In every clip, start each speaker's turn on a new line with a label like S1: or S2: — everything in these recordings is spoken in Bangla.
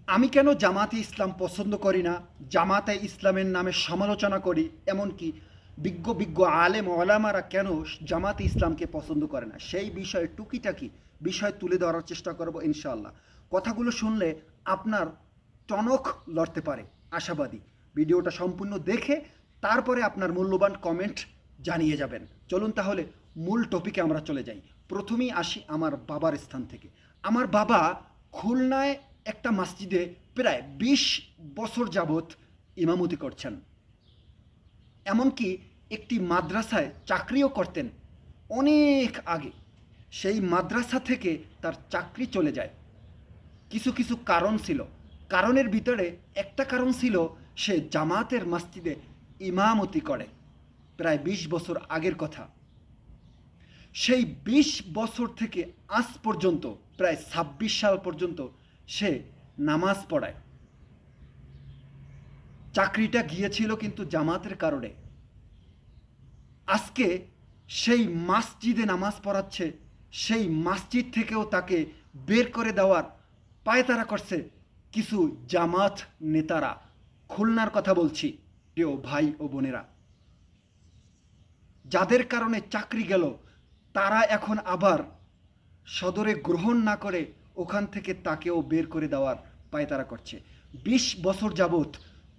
S1: আমি কেন জামাতে ইসলাম পছন্দ করি না, জামাতে ইসলামের নামে সমালোচনা করি, এমনকি বিজ্ঞ বিজ্ঞ আলেম ওলামারা কেন জামাতে ইসলামকে পছন্দ করে না, সেই বিষয়ে টুকিটাকি বিষয় তুলে ধরার চেষ্টা করব ইনশাআল্লাহ। কথাগুলো শুনলে আপনার টনক লড়তে পারে, আশাবাদী। ভিডিওটা সম্পূর্ণ দেখে তারপরে আপনার মূল্যবান কমেন্ট জানিয়ে যাবেন। চলুন তাহলে মূল টপিকে আমরা চলে যাই। প্রথমেই আসি আমার বাবার স্থান থেকে। আমার বাবা খুলনায় একটা মসজিদে প্রায় ২০ বছর যাবৎ ইমামতি করছেন। এমনকি একটি মাদ্রাসায় চাকরিও করতেন অনেক আগে। সেই মাদ্রাসা থেকে তার চাকরি চলে যায়। কিছু কিছু কারণ ছিল। কারণের ভিতরে একটা কারণ ছিল সে জামাতের মসজিদে ইমামতি করে। প্রায় ২০ বছর আগের কথা। সেই ২০ বছর থেকে আজ পর্যন্ত প্রায় ২৬ সাল পর্যন্ত সে নামাজ পড়ায়। চাকরিটা গিয়েছিল কিন্তু জামাতের কারণে। আজকে সেই মসজিদে নামাজ পড়াচ্ছে, সেই মসজিদ থেকেও তাকে বের করে দেওয়ার পায়তারা করছে কিছু জামাত নেতারা। খুলনার কথা বলছি প্রিয় ভাই ও বোনেরা, যাদের কারণে চাকরি গেল তারা এখন আবার সদরে গ্রহণ না করে ওখান থেকে তাকেও বের করে দেওয়ার পায়তারা করছে। ২০ বছর যাবৎ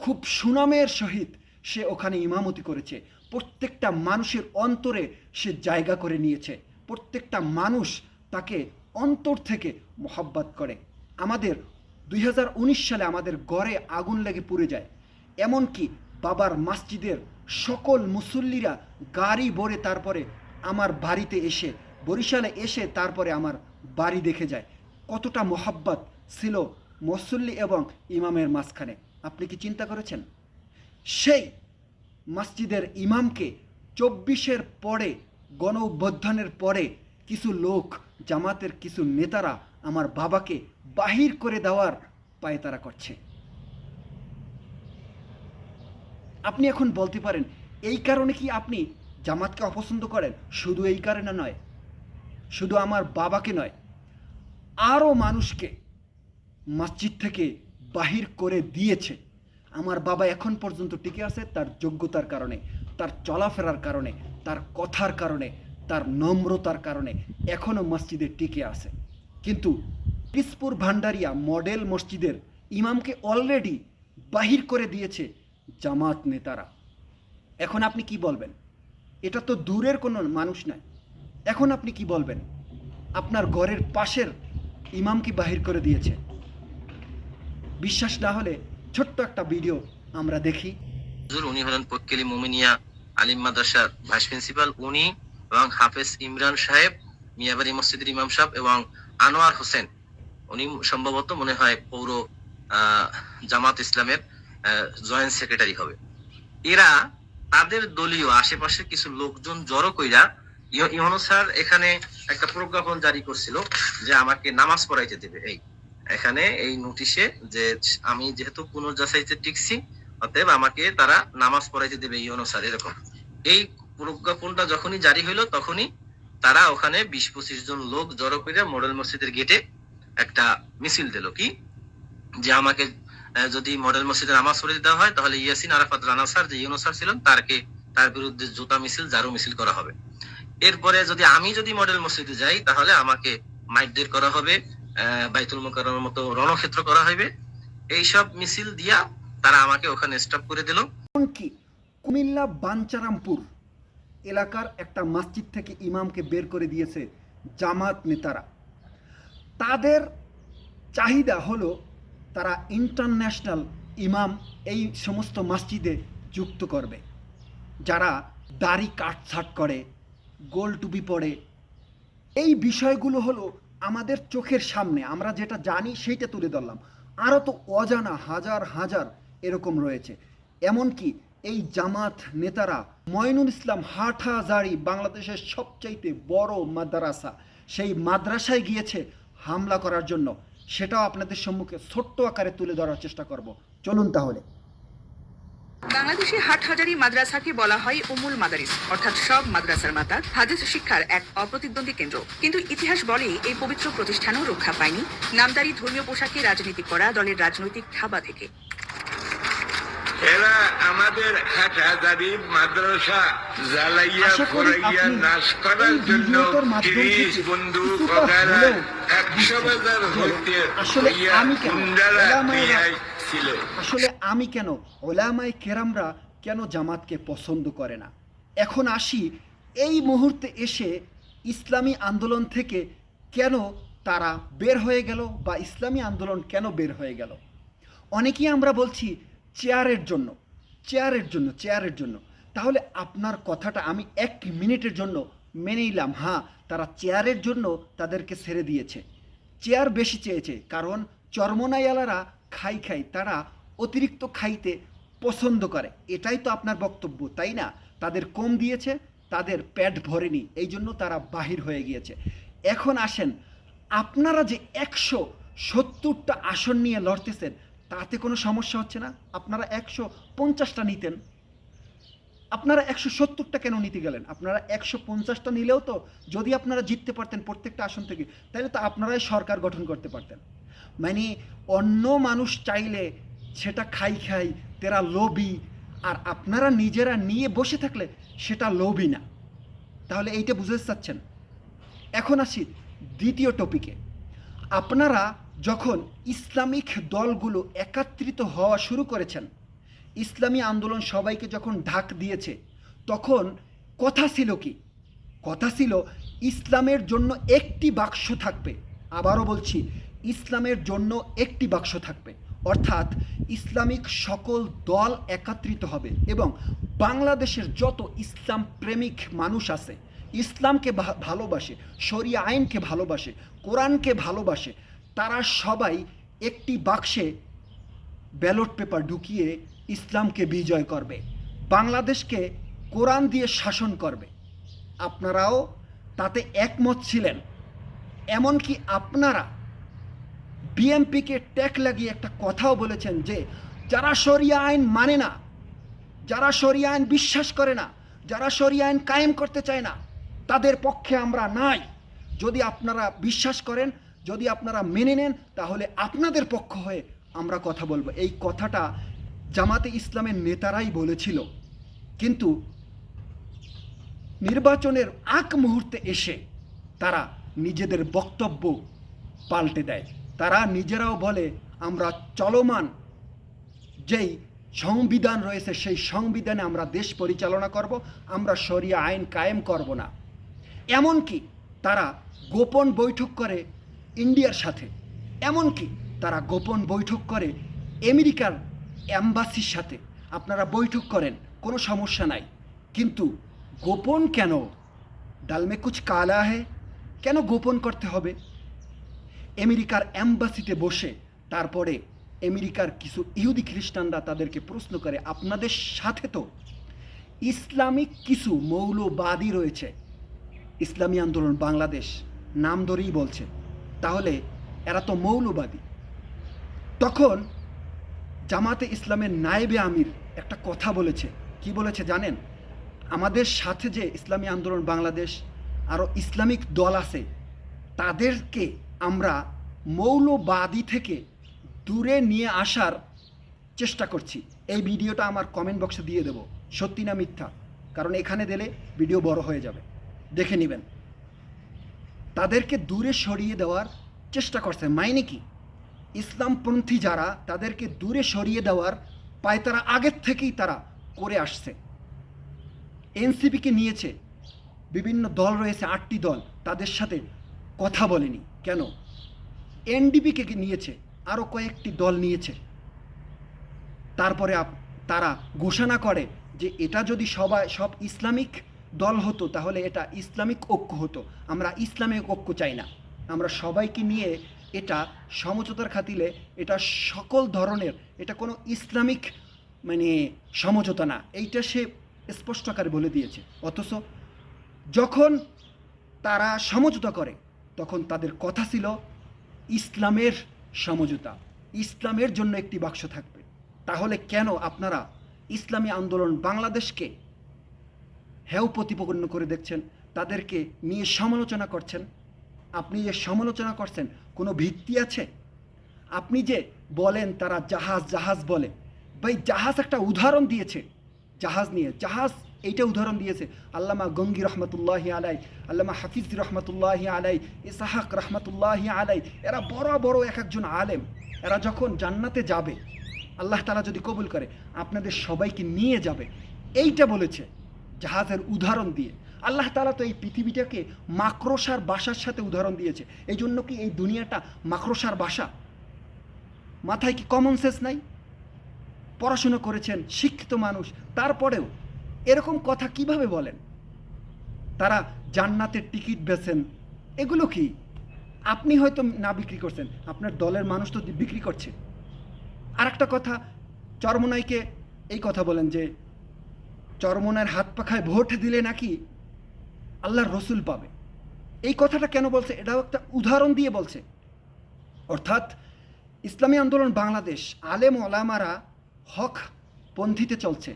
S1: খুব সুনামের সহিত সে ওখানে ইমামতি করেছে। প্রত্যেকটা মানুষের অন্তরে সে জায়গা করে নিয়েছে। প্রত্যেকটা মানুষ তাকে অন্তর থেকে মোহাব্বত করে। আমাদের ২০১৯ সালে আমাদের ঘরে আগুন লেগে পুড়ে যায়। এমনকি বাবার মসজিদের সকল মুসল্লিরা গাড়ি ভরে তারপরে আমার বাড়িতে এসে, বরিশালে এসে তারপরে আমার বাড়ি দেখে যায়। কতটা মোহাব্বত ছিল মুসল্লি এবং ইমামের মাঝখানে, আপনি কি চিন্তা করেছেন? সেই মসজিদের ইমামকে ২৪-এর পরে, গণ অভ্যুত্থানের পরে কিছু লোক, জামাতের কিছু নেতারা আমার বাবাকে বাহির করে দেওয়ার পায়তারা করছে। আপনি এখন বলতে পারেন এই কারণে কি আপনি জামাতকে অপছন্দ করেন? শুধু এই কারণে নয়, শুধু আমার বাবাকে নয়, আরও মানুষকে মসজিদ থেকে বাহির করে দিয়েছে। আমার বাবা এখন পর্যন্ত টিকে আছে তার যোগ্যতার কারণে, তার চলাফেরার কারণে, তার কথার কারণে, তার নম্রতার কারণে এখনও মসজিদে টিকে আছে। কিন্তু পিসপুর ভান্ডারিয়া মডেল মসজিদের ইমামকে অলরেডি বাহির করে দিয়েছে জামাত নেতারা। এখন আপনি কি বলবেন? এটা তো দূরের কোনো মানুষ নয়। এখন আপনি কি বলবেন? আপনার ঘরের পাশের ইমামকে বাহির করে দিয়েছে। বিশ্বাস না হলে ছোট্ট একটা ভিডিও আমরা দেখি।
S2: উনি হলেন পক্কেলি মুমিনিয়া আলিম মাদ্রাসার ভাইস প্রিন্সিপাল, উনি এবং হাফেজ ইমরান সাহেব, মিয়াবাড়ি মসজিদের ইমাম সাহেব, এবং আনোয়ার হোসেন, উনি সম্ভবত মনে হয় পৌর জামাত ইসলামের জয়েন্ট সেক্রেটারি হবে। এরা তাদের দলীয় আশেপাশে কিছু লোকজন জড়ো কইরা ইউনূস স্যার এখানে একটা প্রজ্ঞাপন জারি করছিল যে আমাকে নামাজ পড়াইতে দেবে। এখানে এই নোটিশে যে আমি যেহেতু পুনর্যাচাইতে টিকছি, অতএব আমাকে তারা নামাজ পড়াইতে দেবে ইউনূস স্যার, এরকম। এই প্রজ্ঞাপনটা যখনই জারি হইলো তখনই তারা ওখানে ২০-২৫ জন লোক জড়ো করে মডেল মসজিদের গেটে একটা মিছিল দিল, কি যে আমাকে যদি মডেল মসজিদে নামাজ পড়ে দেওয়া হয় তাহলে ইয়াসিন আরাফাত রানা স্যার, যে ইউনূস স্যার ছিলেন, তার বিরুদ্ধে জুতা মিছিল, জারু মিছিল করা হবে। এরপরে আমি যদি মডেল মসজিদে যাই তাহলে আমাকে মাইরদের করা হবে, বাইতুল মুকাররমের মতো রণক্ষেত্র করা হবে। এইসব মিছিল দিয়া তারা আমাকে ওখানে স্টপ করে দিল।
S1: এমনকি কুমিল্লা বাঞ্চারামপুর এলাকার একটা মসজিদ থেকে ইমামকে বের করে দিয়েছে জামাত নেতারা। তাদের চাহিদা হলো তারা ইন্টারন্যাশনাল ইমাম এই সমস্ত মসজিদে যুক্ত করবে, যারা দাড়ি কাটছাট করে, গোল টুপি পরে। এই বিষয়গুলো হলো আমাদের চোখের সামনে, আমরা যেটা জানি সেইটা তুলে ধরলাম। আরও তো অজানা হাজার হাজার এরকম রয়েছে। এমনকি এই জামাত নেতারা মঈনুল ইসলাম হাটহাজারী, বাংলাদেশের সবচাইতে বড় মাদ্রাসা, সেই মাদ্রাসায় গিয়েছে হামলা করার জন্য। সেটাও আপনাদের সম্মুখে ছোট্ট আকারে তুলে ধরার চেষ্টা করব। চলুন তাহলে।
S3: বাংলাদেশে হাটহাজারী মাদ্রাসাকে বলা হয় উমুল মাদারিস, অর্থাৎ সব মাদ্রাসার মাতা, হাদিস শিক্ষার এক অপ্রতিদ্বন্দ্বী কেন্দ্র। কিন্তু ইতিহাস বলে এই পবিত্র প্রতিষ্ঠানও রক্ষা পায়নি নামদারি ধর্মীয় পোশাকে রাজনীতি করা দলের রাজনৈতিক থাবা থেকে।
S4: এরা আমাদের হাটহাজারী মাদ্রাসা জ্বালাইয়া
S1: আশা করি
S4: পোড়াইয়া
S1: আপনি
S4: নাশ করার
S1: এই
S4: জন্য
S1: ভিডিওটার মাধ্যম
S4: 30
S1: থেকে
S4: বন্দুক
S1: কিছুটা
S4: ওগারা
S1: হলেও
S4: 100 বাজার হইতে
S1: আসলে
S4: হইয়া
S1: আমি কেন
S4: গুন্ডারা
S1: ওলামায়েরা
S4: বিয়াই ছিল।
S1: আসলে আমি কেন ওলামায়ে কেরামরা কেন জামাতকে পছন্দ করে না। এখন আসি এই মুহূর্তে এসে ইসলামী আন্দোলন থেকে কেন তারা বের হয়ে গেল বা ইসলামী আন্দোলন কেন বের হয়ে গেল। অনেকেই আমরা বলছি চেয়ারের জন্য, চেয়ারের জন্য। তাহলে আপনার কথাটা আমি 1 মিনিটের জন্য মেনে নিলাম, হ্যাঁ তারা চেয়ারের জন্য তাদেরকে ছেড়ে দিয়েছে, চেয়ার বেশি চেয়েছে, কারণ চরমনাইয়ালারা খাই তারা অতিরিক্ত খাইতে পছন্দ করে, এটাই তো আপনার বক্তব্য, তাই না? তাদের কম দিয়েছে, তাদের পেট ভরেনি, এই জন্য তারা বাহির হয়ে গিয়েছে। এখন আসেন, আপনারা যে 170টা আসন নিয়ে লড়তেছেন তাতে কোনো সমস্যা হচ্ছে না? আপনারা 150টা নিতেন, আপনারা 170টা কেন নিতে গেলেন? আপনারা 150টা নিলেও তো যদি আপনারা জিততে পারতেন প্রত্যেকটা আসন থেকে, তাহলে তো আপনারাই সরকার গঠন করতে পারতেন। মানে অন্য মানুষ চাইলে সেটা খাই তেরা লোভী, আর আপনারা নিজেরা নিয়ে বসে থাকলে সেটা লোভী না। তাহলে এইটা বুঝতে চাচ্ছেন? এখন আসি দ্বিতীয় টপিকে। আপনারা যখন ইসলামিক দলগুলো একত্রিত হওয়া শুরু করেছেন, ইসলামী আন্দোলন সবাইকে যখন ঢাক দিয়েছে, তখন কথা ছিল কি? কথা ছিল ইসলামের জন্য একটি বাক্স থাকবে। আবারও বলছি, ইসলামের জন্য একটি বাক্স থাকবে, অর্থাৎ ইসলামিক সকল দল একত্রিত হবে এবং বাংলাদেশের যত ইসলাম প্রেমিক মানুষ আছে, ইসলামকে ভালোবাসে, শরিয়া আইনকে ভালোবাসে, কোরআনকে ভালোবাসে, তারা সবাই একটি বাক্সে ব্যালট পেপার ঢুকিয়ে ইসলামকে বিজয় করবে, বাংলাদেশকে কোরআন দিয়ে শাসন করবে। আপনারাও তাতে একমত ছিলেন। এমনকি আপনারা বিএমপিকে ট্যাগ লাগিয়ে একটা কথাও বলেছেন যে যারা শরিয়া আইন মানে না, যারা শরিয়া আইন বিশ্বাস করে না, যারা শরিয়া আইন কায়েম করতে চায় না, তাদের পক্ষে আমরা নাই। যদি আপনারা বিশ্বাস করেন, যদি আপনারা মেনে নেন, তাহলে আপনাদের পক্ষ হয়ে আমরা কথা বলবো। এই কথাটা জামাতে ইসলামের নেতারাই বলেছিল, কিন্তু নির্বাচনের আগ মুহূর্তে এসে তারা নিজেদের বক্তব্য পাল্টে দেয়। তারা নিজেরাও বলে আমরা চলমান যেই সংবিধান রয়েছে সেই সংবিধানে আমরা দেশ পরিচালনা করব, আমরা শরিয়া আইন কায়েম করব না। এমনকি তারা গোপন বৈঠক করে ইন্ডিয়ার সাথে, এমনকি তারা গোপন বৈঠক করে আমেরিকার অ্যাম্বাসির সাথে। আপনারা বৈঠক করেন, কোনো সমস্যা নাই, কিন্তু গোপন কেন? ডাল মে কুছ কালা হে, কেন গোপন করতে হবে? আমেরিকার অ্যাম্বাসিতে বসে তারপরে আমেরিকার কিছু ইহুদি খ্রিস্টানরা তাদেরকে প্রশ্ন করে, আপনাদের সাথে তো ইসলামিক কিছু মৌলবাদী রয়েছে, ইসলামী আন্দোলন বাংলাদেশ নাম ধরেই বলছে, তাহলে এরা তো মৌলবাদী। তখন জামাতে ইসলামের নায়েবে আমির একটা কথা বলেছে। কি বলেছে জানেন? আমাদের সাথে যে ইসলামী আন্দোলন বাংলাদেশ আরও ইসলামিক দল আছে, তাদেরকে আমরা মৌলবাদী থেকে দূরে নিয়ে আসার চেষ্টা করছি। এই ভিডিওটা আমার কমেন্ট বক্সে দিয়ে দেব, সত্যি না মিথ্যা, কারণ এখানে দিলে ভিডিও বড় হয়ে যাবে, দেখে নেবেন। তাদেরকে দূরে সরিয়ে দেওয়ার চেষ্টা করছে, মাইনে কি? ইসলামপন্থী যারা, তাদেরকে দূরে সরিয়ে দেওয়ার পায়তারা আগের থেকেই তারা করে আসছে। এনসিপিকে নিয়েছে, বিভিন্ন দল রয়েছে 8টি দল, তাদের সাথে কথা বলেনি কেন? এনডিপিকে নিয়েছে, আরও কয়েকটি দল নিয়েছে। তারপরে তারা ঘোষণা করে যে এটা যদি সব ইসলামিক দল হতো তাহলে এটা ইসলামিক ঐক্য হতো। আমরা ইসলামিক ঐক্য চাই না, আমরা সবাইকে নিয়ে এটা সমঝোতার খাতিরে, এটা সকল ধরনের, এটা কোনো ইসলামিক মানে সমঝোতা না, এইটা সে স্পষ্ট আকারে বলে দিয়েছে। অথচ যখন তারা সমঝোতা করে তখন তাদের কথা ছিল ইসলামের সমঝোতা, ইসলামের জন্য একটি বাক্স থাকবে। তাহলে কেন আপনারা ইসলামী আন্দোলন বাংলাদেশকে হেয় প্রতিপন্ন করে দেখছেন, তাদেরকে নিয়ে সমালোচনা করছেন। আপনি যে সমালোচনা করছেন কোনো ভিত্তি আছে? আপনি যে বলেন তারা জাহাজ জাহাজ বলে, ভাই জাহাজ একটা উদাহরণ দিয়েছে, জাহাজ নিয়ে জাহাজ এইটা উদাহরণ দিয়েছে আল্লামা গঙ্গি রহমতুল্লাহি আলাই, আল্লামা হাফিজ রহমতুল্লাহি আলাই, ইসাহাক রহমতুল্লাহি আলাই, এরা বড় বড় এক একজন আলেম, এরা যখন জান্নাতে যাবে আল্লাহ তাআলা যদি কবুল করে আপনাদের সবাইকে নিয়ে যাবে, এইটা বলেছে জাহাজের উদাহরণ দিয়ে। আল্লাহ তাআলা তো এই পৃথিবীটাকে মাকড়সার বাসার সাথে উদাহরণ দিয়েছে। এই জন্য কি এই দুনিয়াটা মাকড়সার বাসা? মাথায় কি কমন সেন্স নাই? পড়াশুনো করেছেন, শিক্ষিত মানুষ, তারপরেও এরকম কথা কিভাবে বলেন? তারা জান্নাতের টিকিট বেচেন, এগুলো কি? আপনি হয়তো না বিক্রি করছেন, আপনার দলের মানুষ তো বিক্রি করছে। আর একটা কথা, চরমোনাইকে এই কথা বলেন যে চরমোনাইয়ের হাত পাখায় ভোট দিলে নাকি আল্লাহর রসুল পাবে। এই কথাটা কেন বলছে? এটাও একটা উদাহরণ দিয়ে বলছে। অর্থাৎ ইসলামী আন্দোলন বাংলাদেশ আলেম ওলামারা হক পন্থীতে চলছে,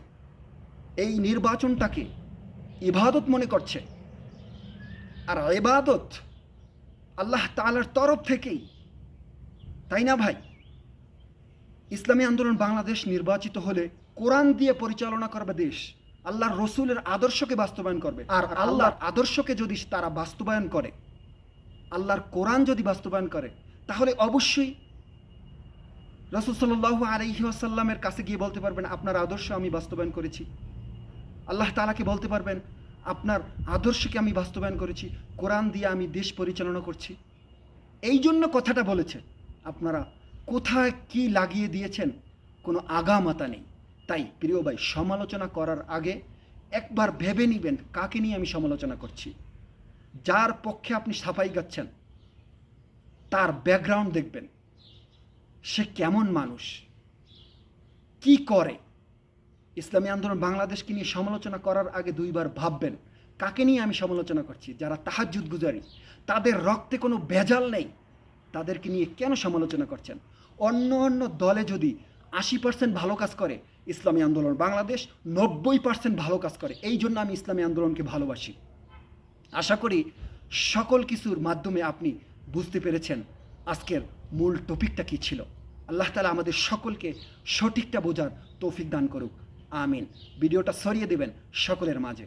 S1: এই নির্বাচনটাকে ইবাদত মনে করছে। আর ইবাদত আল্লাহ তাআলার তরফ থেকেই, তাই না ভাই? ইসলামী আন্দোলন বাংলাদেশ নির্বাচিত হলে কোরআন দিয়ে পরিচালনা করবে দেশ, আল্লাহর রসুলের আদর্শকে বাস্তবায়ন করবে। আর আল্লাহর আদর্শকে যদি তারা বাস্তবায়ন করে, আল্লাহর কোরআন যদি বাস্তবায়ন করে, তাহলে অবশ্যই রাসূল সাল্লাল্লাহু আলাইহি ওয়াসাল্লামের কাছে গিয়ে বলতে পারবেন আপনার আদর্শ আমি বাস্তবায়ন করেছি। আল্লাহ তাআলাকে বলতে পারবেন আপনার আদর্শকে আমি বাস্তবায়ন করেছি, কোরআন দিয়ে আমি দেশ পরিচালনা করছি। এই জন্য কথাটা বলেছে। আপনারা কোথায় কি লাগিয়ে দিয়েছেন কোনো আগামাতা নেই। তাই প্রিয় ভাই, সমালোচনা করার আগে একবার ভেবে নেবেন কাকে নিয়ে আমি সমালোচনা করছি। যার পক্ষে আপনি সাফাই গাচ্ছেন তার ব্যাকগ্রাউন্ড দেখবেন, সে কেমন মানুষ, কি করে। ইসলামী আন্দোলন বাংলাদেশকে নিয়ে সমালোচনা করার আগে দুইবার ভাববেন কাকে নিয়ে আমি সমালোচনা করছি। যারা তাহাজ্জুদ গুজারি, তাদের রক্তে কোনো ভেজাল নেই, তাদেরকে নিয়ে কেন সমালোচনা করছেন? অন্য অন্য দলে যদি 80% ভালো কাজ করে, ইসলামী আন্দোলন বাংলাদেশ 90% ভালো কাজ করে। এই জন্য আমি ইসলামী আন্দোলনকে ভালোবাসি। আশা করি সকল কিছুর মাধ্যমে আপনি বুঝতে পেরেছেন আজকের মূল টপিকটা কী ছিল। আল্লাহ তাআলা আমাদের সকলকে সঠিকটা বোঝার তৌফিক দান করুক, আমিন। ভিডিওটা ছড়িয়ে দেবেন সকলের মাঝে।